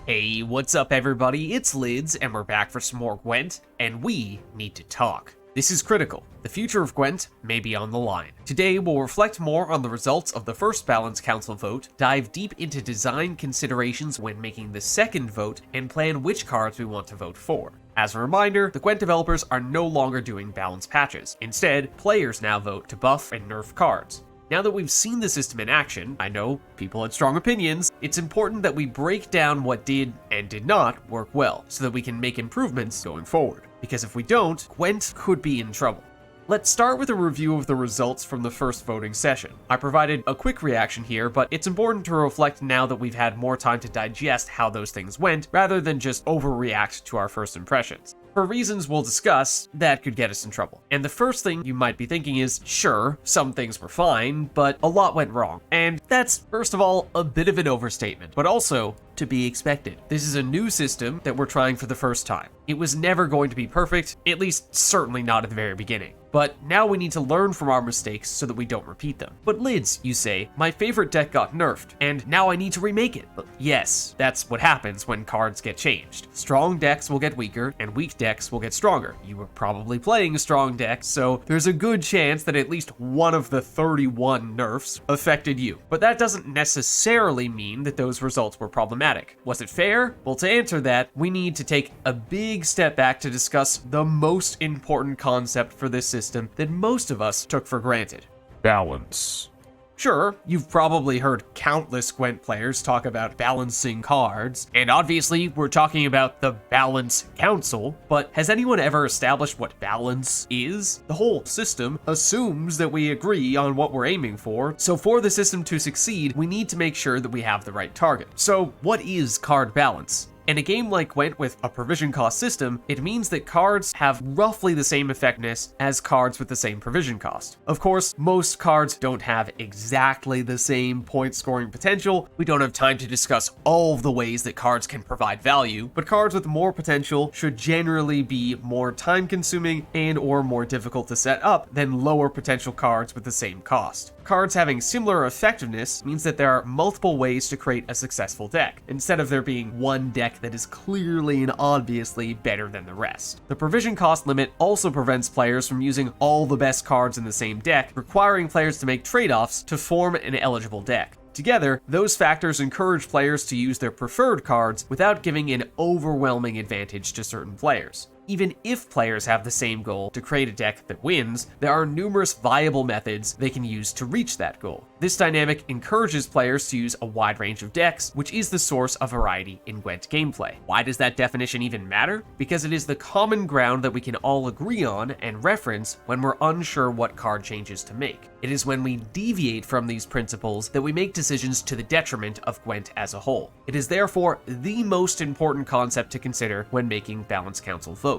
Hey, what's up everybody? It's Lids, and we're back for some more Gwent, and we need to talk. This is critical. The future of Gwent may be on the line. Today, we'll reflect more on the results of the first Balance Council vote, dive deep into design considerations when making the second vote, and plan which cards we want to vote for. As a reminder, the Gwent developers are no longer doing balance patches. Instead, players now vote to buff and nerf cards. Now that we've seen the system in action, I know people had strong opinions, it's important that we break down what did and did not work well, so that we can make improvements going forward. Because if we don't, Gwent could be in trouble. Let's start with a review of the results from the first voting session. I provided a quick reaction here, but it's important to reflect now that we've had more time to digest how those things went, rather than just overreact to our first impressions. For reasons we'll discuss, that could get us in trouble. And the first thing you might be thinking is, sure, some things were fine, but a lot went wrong. And that's, first of all, a bit of an overstatement, but also to be expected. This is a new system that we're trying for the first time. It was never going to be perfect, at least certainly not at the very beginning. But now we need to learn from our mistakes so that we don't repeat them. But Lids, you say, my favorite deck got nerfed, and now I need to remake it. But yes, that's what happens when cards get changed. Strong decks will get weaker, and weak decks will get stronger. You were probably playing a strong deck, so there's a good chance that at least one of the 31 nerfs affected you. But that doesn't necessarily mean that those results were problematic. Was it fair? Well, to answer that, we need to take a big step back to discuss the most important concept for this system that most of us took for granted. Balance. Sure, you've probably heard countless Gwent players talk about balancing cards, and obviously we're talking about the Balance Council, but has anyone ever established what balance is? The whole system assumes that we agree on what we're aiming for, so for the system to succeed, we need to make sure that we have the right target. So what is card balance? In a game like Gwent with a provision cost system, it means that cards have roughly the same effectiveness as cards with the same provision cost. Of course, most cards don't have exactly the same point scoring potential. We don't have time to discuss all of the ways that cards can provide value, but cards with more potential should generally be more time consuming and or more difficult to set up than lower potential cards with the same cost. Cards having similar effectiveness means that there are multiple ways to create a successful deck, instead of there being one deck that is clearly and obviously better than the rest. The provision cost limit also prevents players from using all the best cards in the same deck, requiring players to make trade-offs to form an eligible deck. Together, those factors encourage players to use their preferred cards without giving an overwhelming advantage to certain players. Even if players have the same goal to create a deck that wins, there are numerous viable methods they can use to reach that goal. This dynamic encourages players to use a wide range of decks, which is the source of variety in Gwent gameplay. Why does that definition even matter? Because it is the common ground that we can all agree on and reference when we're unsure what card changes to make. It is when we deviate from these principles that we make decisions to the detriment of Gwent as a whole. It is therefore the most important concept to consider when making Balance Council votes.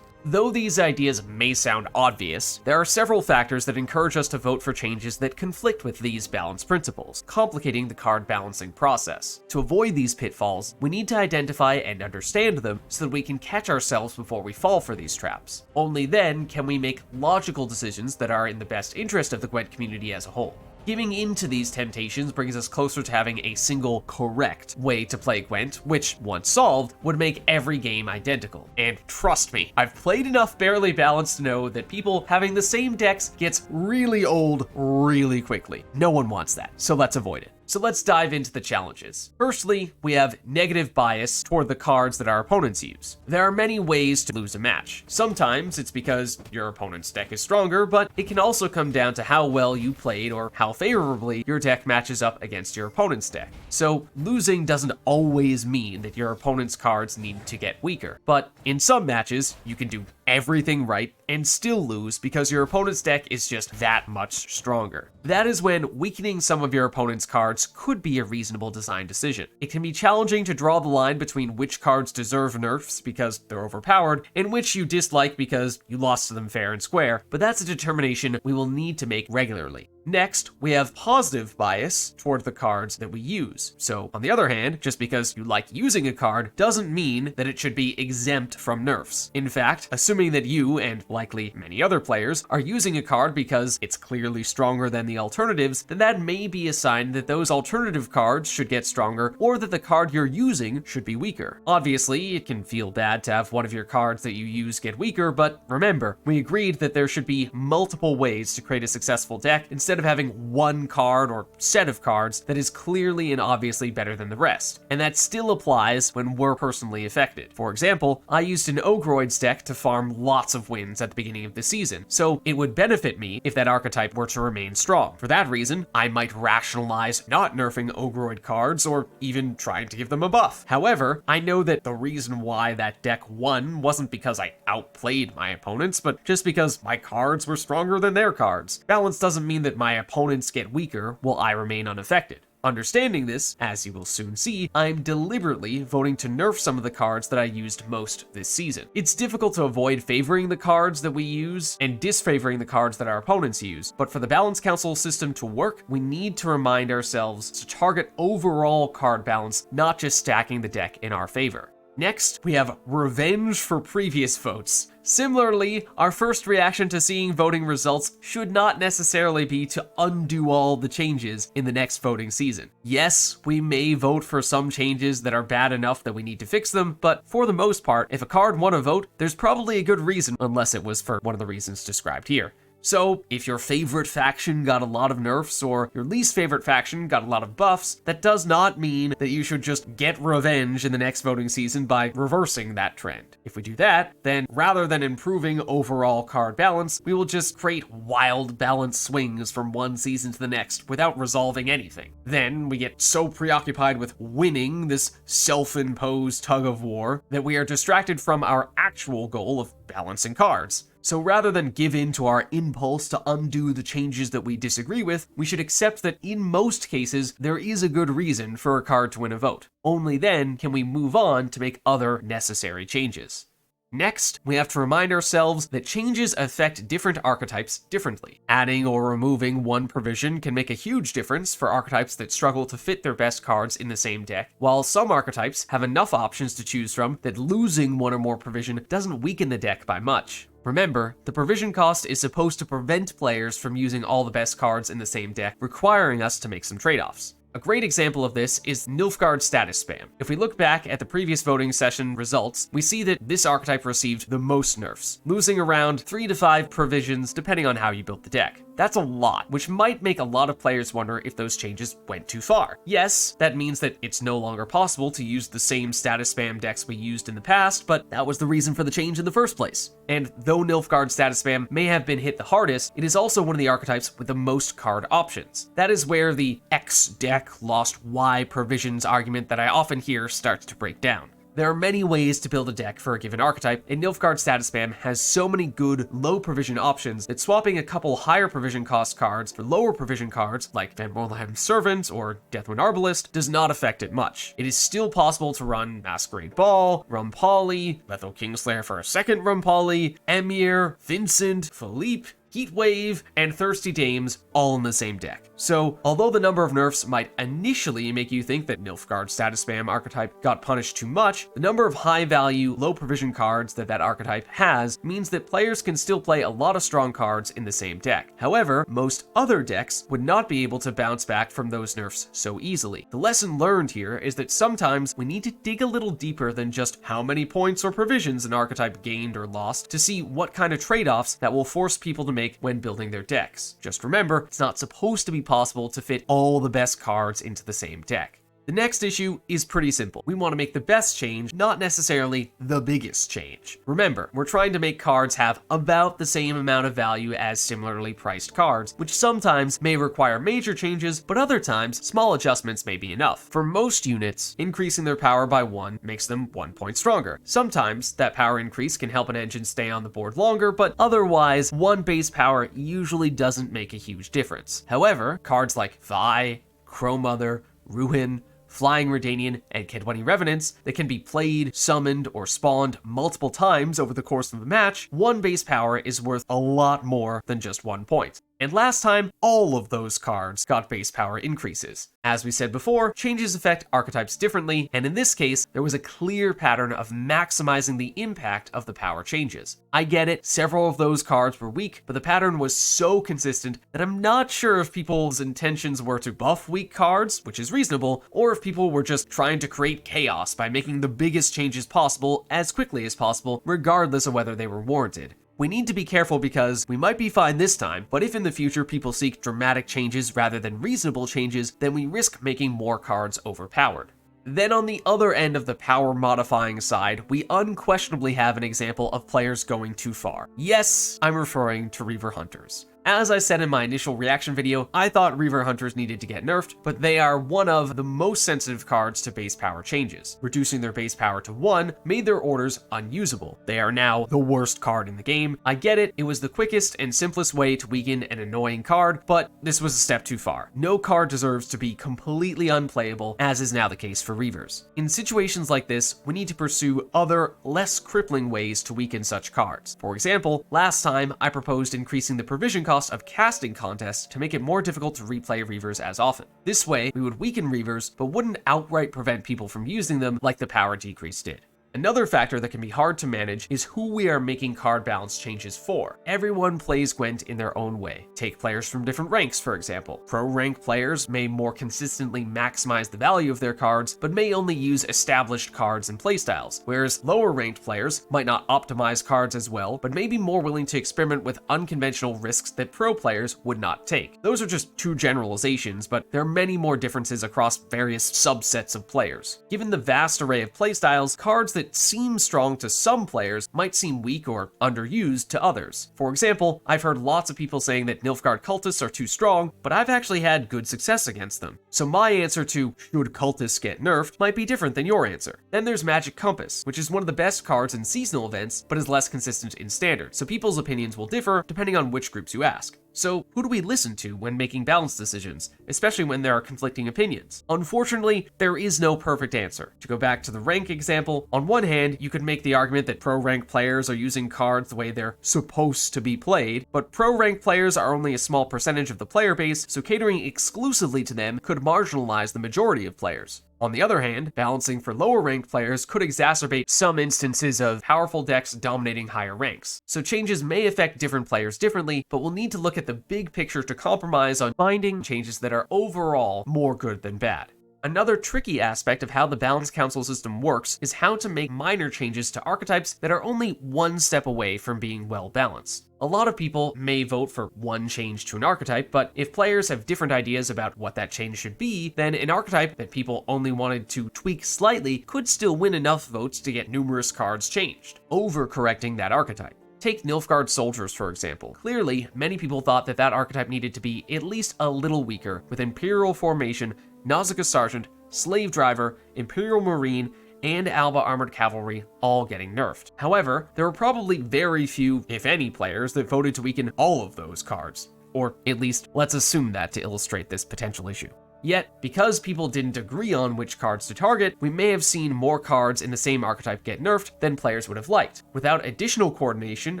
Though these ideas may sound obvious, there are several factors that encourage us to vote for changes that conflict with these balance principles, complicating the card balancing process. To avoid these pitfalls, we need to identify and understand them so that we can catch ourselves before we fall for these traps. Only then can we make logical decisions that are in the best interest of the Gwent community as a whole. Giving in to these temptations brings us closer to having a single correct way to play Gwent, which, once solved, would make every game identical. And trust me, I've played enough Barely Balanced to know that people having the same decks gets really old really quickly. No one wants that, so let's avoid it. So let's dive into the challenges. Firstly, we have negative bias toward the cards that our opponents use. There are many ways to lose a match. Sometimes it's because your opponent's deck is stronger, but it can also come down to how well you played or how favorably your deck matches up against your opponent's deck. So losing doesn't always mean that your opponent's cards need to get weaker, but in some matches, you can do everything right and still lose because your opponent's deck is just that much stronger. That is when weakening some of your opponent's cards could be a reasonable design decision. It can be challenging to draw the line between which cards deserve nerfs because they're overpowered and which you dislike because you lost to them fair and square, but that's a determination we will need to make regularly. Next, we have positive bias toward the cards that we use. So, on the other hand, just because you like using a card doesn't mean that it should be exempt from nerfs. In fact, assuming that you, and likely many other players, are using a card because it's clearly stronger than the alternatives, then that may be a sign that those alternative cards should get stronger, or that the card you're using should be weaker. Obviously, it can feel bad to have one of your cards that you use get weaker, but remember, we agreed that there should be multiple ways to create a successful deck instead of having one card or set of cards that is clearly and obviously better than the rest. And that still applies when we're personally affected. For example, I used an Ogroids deck to farm lots of wins at the beginning of the season, so it would benefit me if that archetype were to remain strong. For that reason, I might rationalize not nerfing Ogroid cards or even trying to give them a buff. However, I know that the reason why that deck won wasn't because I outplayed my opponents, but just because my cards were stronger than their cards. Balance doesn't mean that my opponents get weaker while I remain unaffected. Understanding this, as you will soon see, I'm deliberately voting to nerf some of the cards that I used most this season. It's difficult to avoid favoring the cards that we use and disfavoring the cards that our opponents use, but for the Balance Council system to work, we need to remind ourselves to target overall card balance, not just stacking the deck in our favor. Next, we have revenge for previous votes. Similarly, our first reaction to seeing voting results should not necessarily be to undo all the changes in the next voting season. Yes, we may vote for some changes that are bad enough that we need to fix them, but for the most part, if a card won a vote, there's probably a good reason, unless it was for one of the reasons described here. So, if your favorite faction got a lot of nerfs or your least favorite faction got a lot of buffs, that does not mean that you should just get revenge in the next voting season by reversing that trend. If we do that, then rather than improving overall card balance, we will just create wild balance swings from one season to the next without resolving anything. Then we get so preoccupied with winning this self-imposed tug of war that we are distracted from our actual goal of balancing cards. So rather than give in to our impulse to undo the changes that we disagree with, we should accept that in most cases, there is a good reason for a card to win a vote. Only then can we move on to make other necessary changes. Next, we have to remind ourselves that changes affect different archetypes differently. Adding or removing one provision can make a huge difference for archetypes that struggle to fit their best cards in the same deck, while some archetypes have enough options to choose from that losing one or more provision doesn't weaken the deck by much. Remember, the provision cost is supposed to prevent players from using all the best cards in the same deck, requiring us to make some trade-offs. A great example of this is Nilfgaard status spam. If we look back at the previous voting session results, we see that this archetype received the most nerfs, losing around 3 to 5 provisions depending on how you built the deck. That's a lot, which might make a lot of players wonder if those changes went too far. Yes, that means that it's no longer possible to use the same status spam decks we used in the past, but that was the reason for the change in the first place. And though Nilfgaard status spam may have been hit the hardest, it is also one of the archetypes with the most card options. That is where the X deck lost Y provisions argument that I often hear starts to break down. There are many ways to build a deck for a given archetype, and Nilfgaard status spam has so many good low provision options that swapping a couple higher provision cost cards for lower provision cards like Van Morlheim's Servant or Deathwind Arbalist does not affect it much. It is still possible to run Masquerade Ball, Rumpali, Lethal Kingslayer for a second Rumpali, Emir, Vincent, Philippe, Heatwave, and Thirsty Dames all in the same deck. So, although the number of nerfs might initially make you think that Nilfgaard status spam archetype got punished too much, the number of high-value, low-provision cards that archetype has means that players can still play a lot of strong cards in the same deck. However, most other decks would not be able to bounce back from those nerfs so easily. The lesson learned here is that sometimes we need to dig a little deeper than just how many points or provisions an archetype gained or lost to see what kind of trade-offs that will force people to make when building their decks. Just remember, it's not supposed to be possible to fit all the best cards into the same deck. The next issue is pretty simple. We want to make the best change, not necessarily the biggest change. Remember, we're trying to make cards have about the same amount of value as similarly priced cards, which sometimes may require major changes, but other times, small adjustments may be enough. For most units, increasing their power by 1 makes them 1 point stronger. Sometimes, that power increase can help an engine stay on the board longer, but otherwise, 1 base power usually doesn't make a huge difference. However, cards like Vi, Crow Mother, Ruin, Flying Redanian, and Kedwani Revenants that can be played, summoned, or spawned multiple times over the course of a match, 1 base power is worth a lot more than just 1 point. And last time, all of those cards got base power increases. As we said before, changes affect archetypes differently, and in this case, there was a clear pattern of maximizing the impact of the power changes. I get it, several of those cards were weak, but the pattern was so consistent that I'm not sure if people's intentions were to buff weak cards, which is reasonable, or if people were just trying to create chaos by making the biggest changes possible as quickly as possible, regardless of whether they were warranted. We need to be careful because we might be fine this time, but if in the future people seek dramatic changes rather than reasonable changes, then we risk making more cards overpowered. Then on the other end of the power modifying side, we unquestionably have an example of players going too far. Yes, I'm referring to Reaver Hunters. As I said in my initial reaction video, I thought Reaver Hunters needed to get nerfed, but they are one of the most sensitive cards to base power changes. Reducing their base power to 1 made their orders unusable. They are now the worst card in the game. I get it, it was the quickest and simplest way to weaken an annoying card, but this was a step too far. No card deserves to be completely unplayable, as is now the case for Reavers. In situations like this, we need to pursue other, less crippling ways to weaken such cards. For example, last time I proposed increasing the provision cost of casting contests to make it more difficult to replay Reavers as often. This way, we would weaken Reavers, but wouldn't outright prevent people from using them like the power decrease did. Another factor that can be hard to manage is who we are making card balance changes for. Everyone plays Gwent in their own way. Take players from different ranks, for example. Pro rank players may more consistently maximize the value of their cards, but may only use established cards and playstyles, whereas lower ranked players might not optimize cards as well, but may be more willing to experiment with unconventional risks that pro players would not take. Those are just two generalizations, but there are many more differences across various subsets of players. Given the vast array of playstyles, cards that seem strong to some players might seem weak or underused to others. For example, I've heard lots of people saying that Nilfgaard cultists are too strong, but I've actually had good success against them. So my answer to should cultists get nerfed might be different than your answer. Then there's Magic Compass, which is one of the best cards in seasonal events, but is less consistent in standard, so people's opinions will differ depending on which groups you ask. So who do we listen to when making balance decisions, especially when there are conflicting opinions? Unfortunately, there is no perfect answer. To go back to the rank example, on one hand, you could make the argument that pro-rank players are using cards the way they're supposed to be played, but pro-rank players are only a small percentage of the player base, so catering exclusively to them could marginalize the majority of players. On the other hand, balancing for lower-ranked players could exacerbate some instances of powerful decks dominating higher ranks. So changes may affect different players differently, but we'll need to look at the big picture to compromise on finding changes that are overall more good than bad. Another tricky aspect of how the Balance Council system works is how to make minor changes to archetypes that are only one step away from being well balanced. A lot of people may vote for one change to an archetype, but if players have different ideas about what that change should be, then an archetype that people only wanted to tweak slightly could still win enough votes to get numerous cards changed, overcorrecting that archetype. Take Nilfgaard Soldiers, for example. Clearly, many people thought that that archetype needed to be at least a little weaker, with Imperial Formation, Nausicaa Sergeant, Slave Driver, Imperial Marine, and Alba Armored Cavalry all getting nerfed. However, there were probably very few, if any, players that voted to weaken all of those cards. Or at least, let's assume that to illustrate this potential issue. Yet, because people didn't agree on which cards to target, we may have seen more cards in the same archetype get nerfed than players would have liked. Without additional coordination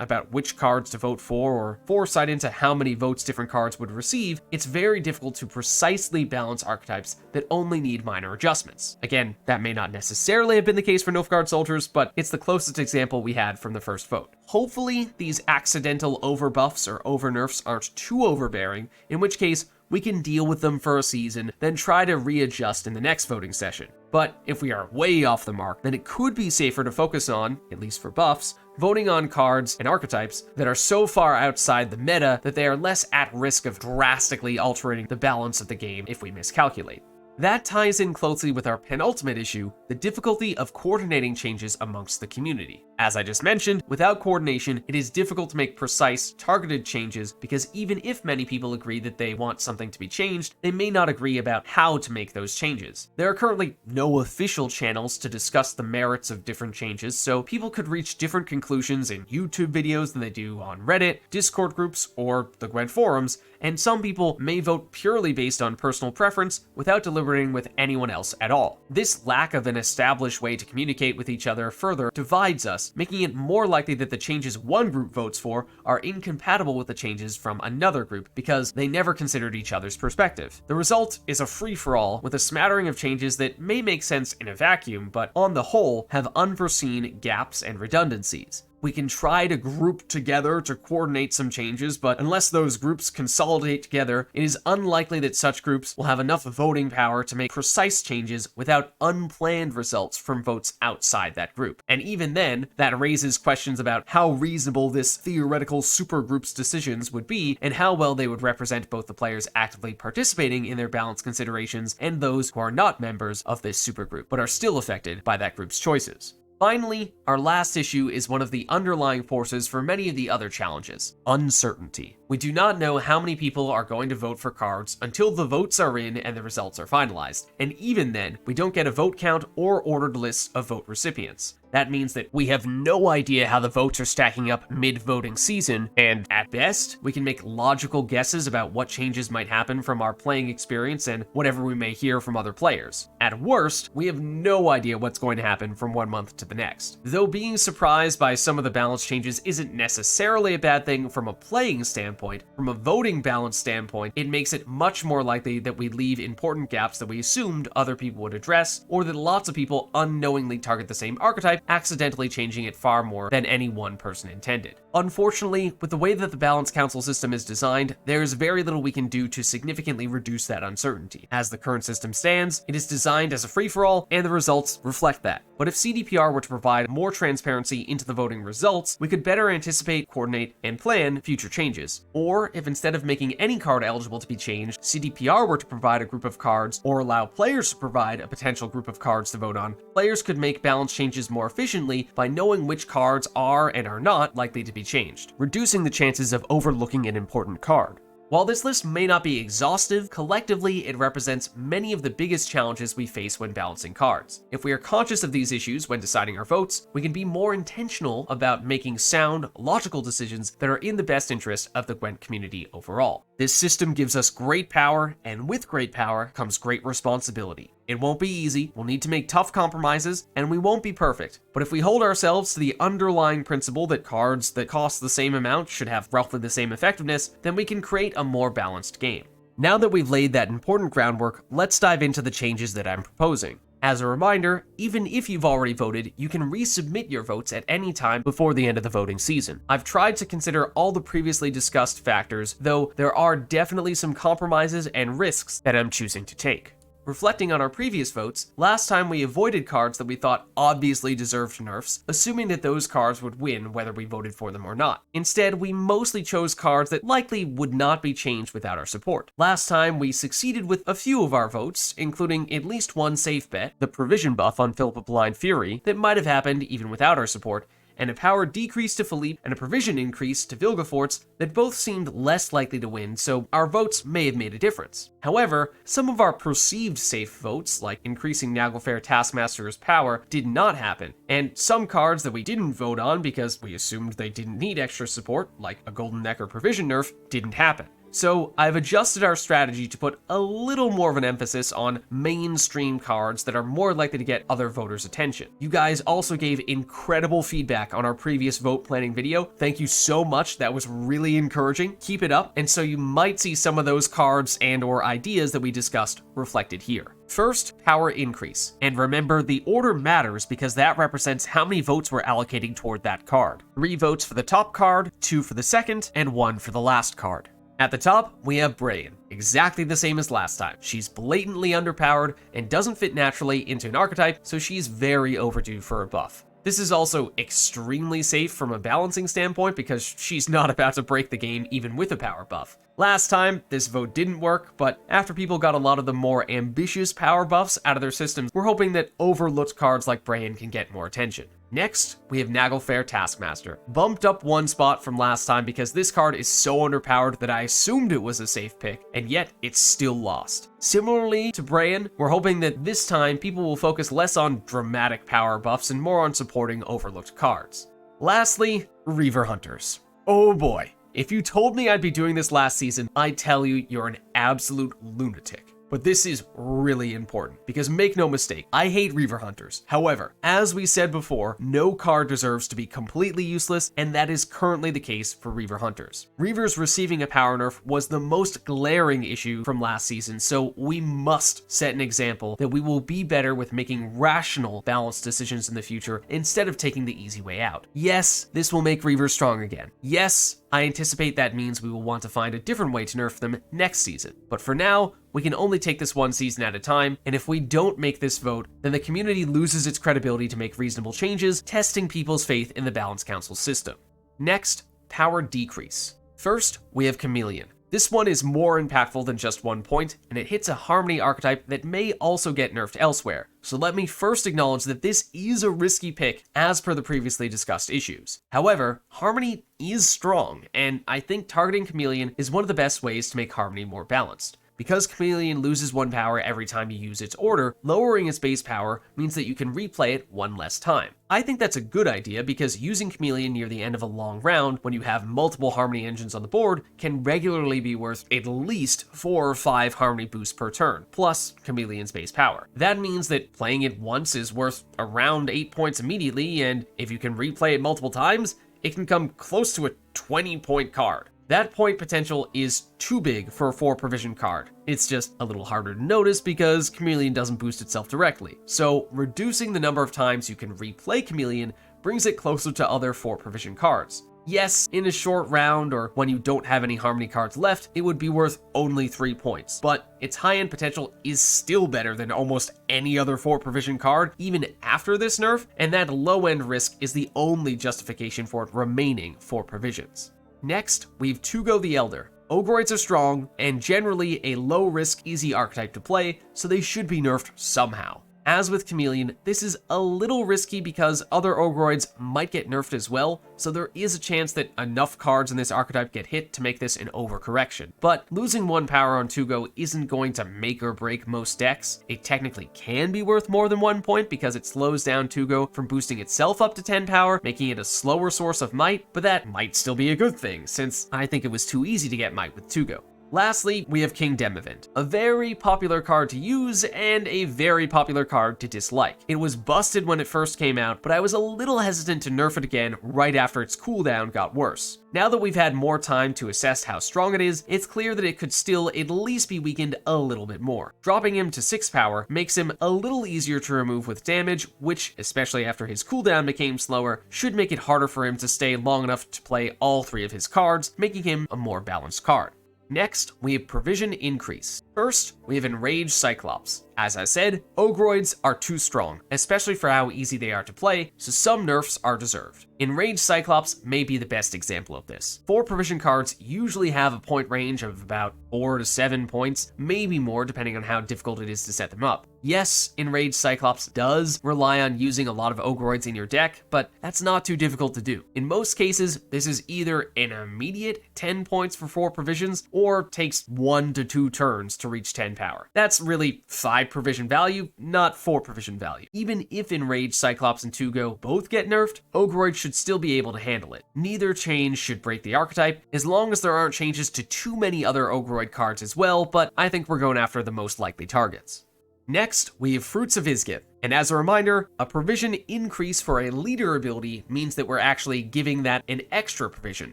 about which cards to vote for or foresight into how many votes different cards would receive, it's very difficult to precisely balance archetypes that only need minor adjustments. Again, that may not necessarily have been the case for Nilfgaard Soldiers, but it's the closest example we had from the first vote. Hopefully, these accidental overbuffs or overnerfs aren't too overbearing, in which case, we can deal with them for a season, then try to readjust in the next voting session. But if we are way off the mark, then it could be safer to focus on, at least for buffs, voting on cards and archetypes that are so far outside the meta that they are less at risk of drastically altering the balance of the game if we miscalculate. That ties in closely with our penultimate issue, the difficulty of coordinating changes amongst the community. As I just mentioned, without coordination, it is difficult to make precise, targeted changes because even if many people agree that they want something to be changed, they may not agree about how to make those changes. There are currently no official channels to discuss the merits of different changes, so people could reach different conclusions in YouTube videos than they do on Reddit, Discord groups, or the Gwent forums, and some people may vote purely based on personal preference without deliberating with anyone else at all. This lack of an established way to communicate with each other further divides us votes, making it more likely that the changes one group votes for are incompatible with the changes from another group because they never considered each other's perspective. The result is a free-for-all with a smattering of changes that may make sense in a vacuum, but on the whole have unforeseen gaps and redundancies. We can try to group together to coordinate some changes, but unless those groups consolidate together, it is unlikely that such groups will have enough voting power to make precise changes without unplanned results from votes outside that group. And even then, that raises questions about how reasonable this theoretical supergroup's decisions would be and how well they would represent both the players actively participating in their balance considerations and those who are not members of this supergroup, but are still affected by that group's choices. Finally, our last issue is one of the underlying forces for many of the other challenges: uncertainty. We do not know how many people are going to vote for cards until the votes are in and the results are finalized, and even then, we don't get a vote count or ordered list of vote recipients. That means that we have no idea how the votes are stacking up mid-voting season, and at best, we can make logical guesses about what changes might happen from our playing experience and whatever we may hear from other players. At worst, we have no idea what's going to happen from one month to the next. Though being surprised by some of the balance changes isn't necessarily a bad thing from a playing standpoint, from a voting balance standpoint, it makes it much more likely that we leave important gaps that we assumed other people would address, or that lots of people unknowingly target the same archetype, accidentally changing it far more than any one person intended. Unfortunately, with the way that the Balance Council system is designed, there is very little we can do to significantly reduce that uncertainty. As the current system stands, it is designed as a free-for-all, and the results reflect that. But if CDPR were to provide more transparency into the voting results, we could better anticipate, coordinate, and plan future changes. Or if instead of making any card eligible to be changed, CDPR were to provide a group of cards, or allow players to provide a potential group of cards to vote on, players could make balance changes more efficiently by knowing which cards are and are not likely to be changed, reducing the chances of overlooking an important card. While this list may not be exhaustive, collectively it represents many of the biggest challenges we face when balancing cards. If we are conscious of these issues when deciding our votes, we can be more intentional about making sound, logical decisions that are in the best interest of the Gwent community overall. This system gives us great power, and with great power comes great responsibility. It won't be easy, we'll need to make tough compromises, and we won't be perfect. But if we hold ourselves to the underlying principle that cards that cost the same amount should have roughly the same effectiveness, then we can create a more balanced game. Now that we've laid that important groundwork, let's dive into the changes that I'm proposing. As a reminder, even if you've already voted, you can resubmit your votes at any time before the end of the voting season. I've tried to consider all the previously discussed factors, though there are definitely some compromises and risks that I'm choosing to take. Reflecting on our previous votes, last time we avoided cards that we thought obviously deserved nerfs, assuming that those cards would win whether we voted for them or not. Instead, we mostly chose cards that likely would not be changed without our support. Last time, we succeeded with a few of our votes, including at least one safe bet, the provision buff on Philip Blind Fury, that might have happened even without our support, and a power decrease to Philippe and a provision increase to Vilgefortz that both seemed less likely to win, so our votes may have made a difference. However, some of our perceived safe votes, like increasing Naglfar Taskmaster's power, did not happen, and some cards that we didn't vote on because we assumed they didn't need extra support, like a Golden Neck or provision nerf, didn't happen. So I've adjusted our strategy to put a little more of an emphasis on mainstream cards that are more likely to get other voters' attention. You guys also gave incredible feedback on our previous vote planning video. Thank you so much, that was really encouraging. Keep it up, and so you might see some of those cards and or ideas that we discussed reflected here. First, power increase. And remember, the order matters because that represents how many votes we're allocating toward that card. 3 votes for the top card, 2 for the second, and 1 for the last card. At the top, we have Brayan, exactly the same as last time. She's blatantly underpowered and doesn't fit naturally into an archetype, so she's very overdue for a buff. This is also extremely safe from a balancing standpoint because she's not about to break the game even with a power buff. Last time, this vote didn't work, but after people got a lot of the more ambitious power buffs out of their systems, we're hoping that overlooked cards like Brayan can get more attention. Next, we have Naglfar Taskmaster. Bumped up 1 spot from last time because this card is so underpowered that I assumed it was a safe pick, and yet it's still lost. Similarly to Brayan, we're hoping that this time people will focus less on dramatic power buffs and more on supporting overlooked cards. Lastly, Reaver Hunters. Oh boy. If you told me I'd be doing this last season, I'd tell you you're an absolute lunatic. But this is really important, because make no mistake, I hate Reaver Hunters. However, as we said before, no card deserves to be completely useless, and that is currently the case for Reaver Hunters. Reavers receiving a power nerf was the most glaring issue from last season, so we must set an example that we will be better with making rational, balanced decisions in the future instead of taking the easy way out. Yes, this will make Reavers strong again. Yes, I anticipate that means we will want to find a different way to nerf them next season. But for now, we can only take this one season at a time, and if we don't make this vote, then the community loses its credibility to make reasonable changes, testing people's faith in the Balance Council system. Next, power decrease. First, we have Chameleon. This one is more impactful than just 1 point, and it hits a Harmony archetype that may also get nerfed elsewhere. So let me first acknowledge that this is a risky pick as per the previously discussed issues. However, Harmony is strong, and I think targeting Chameleon is one of the best ways to make Harmony more balanced. Because Chameleon loses 1 power every time you use its order, lowering its base power means that you can replay it 1 less time. I think that's a good idea because using Chameleon near the end of a long round, when you have multiple Harmony engines on the board, can regularly be worth at least 4 or 5 Harmony boosts per turn, plus Chameleon's base power. That means that playing it once is worth around 8 points immediately, and if you can replay it multiple times, it can come close to a 20-point card. That point potential is too big for a 4 provision card. It's just a little harder to notice because Chameleon doesn't boost itself directly. So reducing the number of times you can replay Chameleon brings it closer to other 4 provision cards. Yes, in a short round or when you don't have any Harmony cards left, it would be worth only 3 points, but its high-end potential is still better than almost any other 4 provision card, even after this nerf, and that low-end risk is the only justification for it remaining 4 provisions. Next, we've Tugo the Elder. Ogroids are strong, and generally a low-risk, easy archetype to play, so they should be nerfed somehow. As with Chameleon, this is a little risky because other Ogroids might get nerfed as well, so there is a chance that enough cards in this archetype get hit to make this an overcorrection. But losing 1 power on Tugo isn't going to make or break most decks. It technically can be worth more than 1 point because it slows down Tugo from boosting itself up to 10 power, making it a slower source of might, but that might still be a good thing, since I think it was too easy to get might with Tugo. Lastly, we have King Demavend, a very popular card to use and a very popular card to dislike. It was busted when it first came out, but I was a little hesitant to nerf it again right after its cooldown got worse. Now that we've had more time to assess how strong it is, it's clear that it could still at least be weakened a little bit more. Dropping him to 6 power makes him a little easier to remove with damage, which, especially after his cooldown became slower, should make it harder for him to stay long enough to play all 3 of his cards, making him a more balanced card. Next, we have Provision Increase. First, we have Enraged Cyclops. As I said, Ogroids are too strong, especially for how easy they are to play, so some nerfs are deserved. Enraged Cyclops may be the best example of this. 4 provision cards usually have a point range of about 4 to 7 points, maybe more depending on how difficult it is to set them up. Yes, Enraged Cyclops does rely on using a lot of Ogroids in your deck, but that's not too difficult to do. In most cases, this is either an immediate 10 points for 4 provisions, or takes 1 to 2 turns to reach 10 power. That's really 5 provision value, not 4 provision value. Even if Enraged Cyclops and Tugo both get nerfed, Ogroid should still be able to handle it. Neither change should break the archetype, as long as there aren't changes to too many other Ogroid cards as well, but I think we're going after the most likely targets. Next, we have Fruits of Izgith. And as a reminder, a provision increase for a leader ability means that we're actually giving that an extra provision.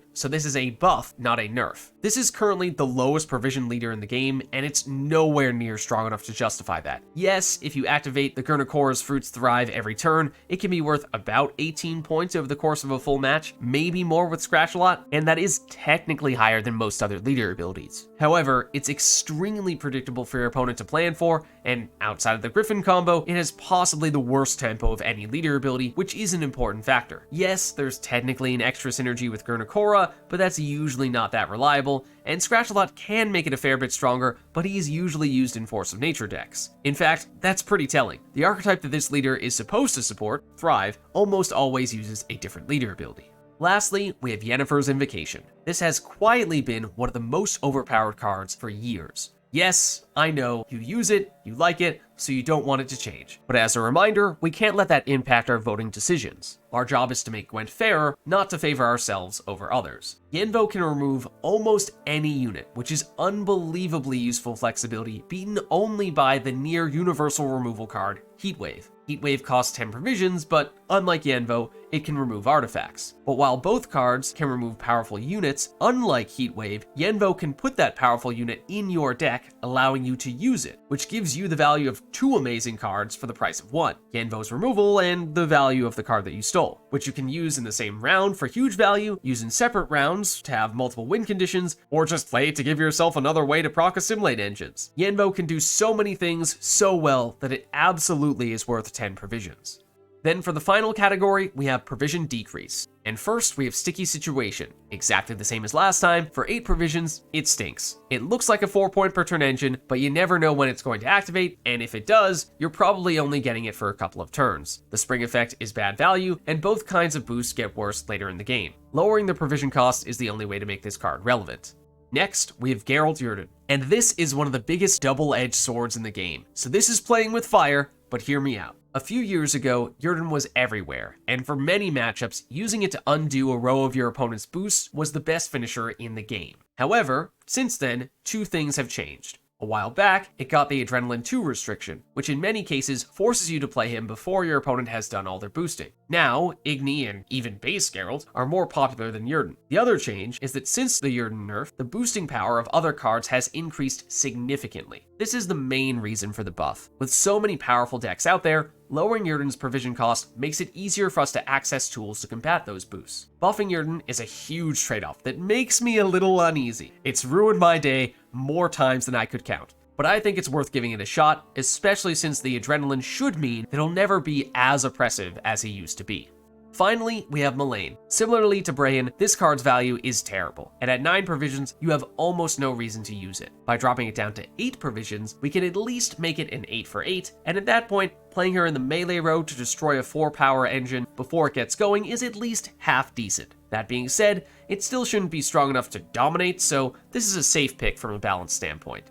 So this is a buff, not a nerf. This is currently the lowest provision leader in the game, and it's nowhere near strong enough to justify that. Yes, if you activate the Gurnakora's Fruits Thrive every turn, it can be worth about 18 points over the course of a full match, maybe more with Scratch-A-Lot, and that is technically higher than most other leader abilities. However, it's extremely predictable for your opponent to plan for, and outside of the Griffin combo, it has possibly the worst tempo of any leader ability, which is an important factor. Yes, there's technically an extra synergy with Gurnakora, but that's usually not that reliable, and Scratch-A-Lot can make it a fair bit stronger, but he's usually used in Force of Nature decks. In fact, that's pretty telling. The archetype that this leader is supposed to support, Thrive, almost always uses a different leader ability. Lastly, we have Yennefer's Invocation. This has quietly been one of the most overpowered cards for years. Yes, I know, you use it, you like it, so you don't want it to change. But as a reminder, we can't let that impact our voting decisions. Our job is to make Gwent fairer, not to favor ourselves over others. Yenvo can remove almost any unit, which is unbelievably useful flexibility, beaten only by the near universal removal card, Heatwave. Heatwave costs 10 provisions, but unlike Yenvo, it can remove artifacts. But while both cards can remove powerful units, unlike Heatwave, Yenvo can put that powerful unit in your deck, allowing you to use it, which gives you the value of 2 amazing cards for the price of 1. Yenvo's removal and the value of the card that you stole, which you can use in the same round for huge value, use in separate rounds to have multiple win conditions, or just play to give yourself another way to proc assimilate engines. Yenvo can do so many things so well that it absolutely is worth 10 provisions. Then for the final category, we have Provision Decrease. And first, we have Sticky Situation. Exactly the same as last time. For 8 provisions, it stinks. It looks like a 4-point per turn engine, but you never know when it's going to activate, and if it does, you're probably only getting it for a couple of turns. The spring effect is bad value, and both kinds of boosts get worse later in the game. Lowering the provision cost is the only way to make this card relevant. Next, we have Geralt Yrden. And this is one of the biggest double-edged swords in the game. So this is playing with fire, but hear me out. A few years ago, Yrden was everywhere, and for many matchups, using it to undo a row of your opponent's boosts was the best finisher in the game. However, since then, 2 things have changed. A while back, it got the Adrenaline 2 restriction, which in many cases forces you to play him before your opponent has done all their boosting. Now, Igni and even base Geralt are more popular than Yrden. The other change is that since the Yrden nerf, the boosting power of other cards has increased significantly. This is the main reason for the buff. With so many powerful decks out there, lowering Yrden's provision cost makes it easier for us to access tools to combat those boosts. Buffing Yrden is a huge trade-off that makes me a little uneasy. It's ruined my day more times than I could count. But I think it's worth giving it a shot, especially since the Adrenaline should mean that he'll never be as oppressive as he used to be. Finally, we have Mullane. Similarly to Brahin, this card's value is terrible, and at 9 provisions, you have almost no reason to use it. By dropping it down to 8 provisions, we can at least make it an 8 for 8, and at that point, playing her in the melee row to destroy a 4-power engine before it gets going is at least half decent. That being said, it still shouldn't be strong enough to dominate, so this is a safe pick from a balance standpoint.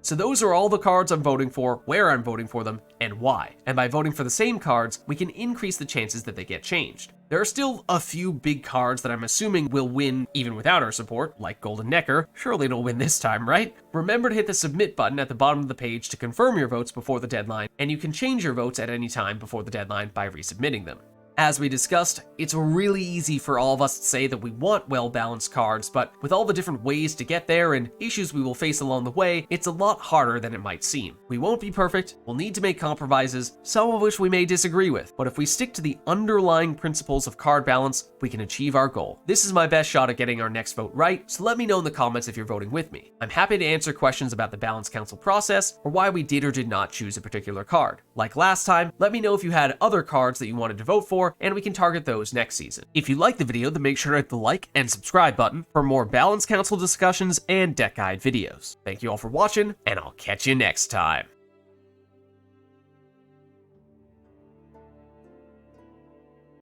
So those are all the cards I'm voting for, where I'm voting for them, and why. And by voting for the same cards, we can increase the chances that they get changed. There are still a few big cards that I'm assuming will win even without our support, like Golden Necker. Surely it'll win this time, right? Remember to hit the submit button at the bottom of the page to confirm your votes before the deadline, and you can change your votes at any time before the deadline by resubmitting them. As we discussed, it's really easy for all of us to say that we want well-balanced cards, but with all the different ways to get there and issues we will face along the way, it's a lot harder than it might seem. We won't be perfect, we'll need to make compromises, some of which we may disagree with, but if we stick to the underlying principles of card balance, we can achieve our goal. This is my best shot at getting our next vote right, so let me know in the comments if you're voting with me. I'm happy to answer questions about the Balance Council process, or why we did or did not choose a particular card. Like last time, let me know if you had other cards that you wanted to vote for, and we can target those next season. If you liked the video, then make sure to hit the like and subscribe button for more Balance Council discussions and deck guide videos. Thank you all for watching, and I'll catch you next time.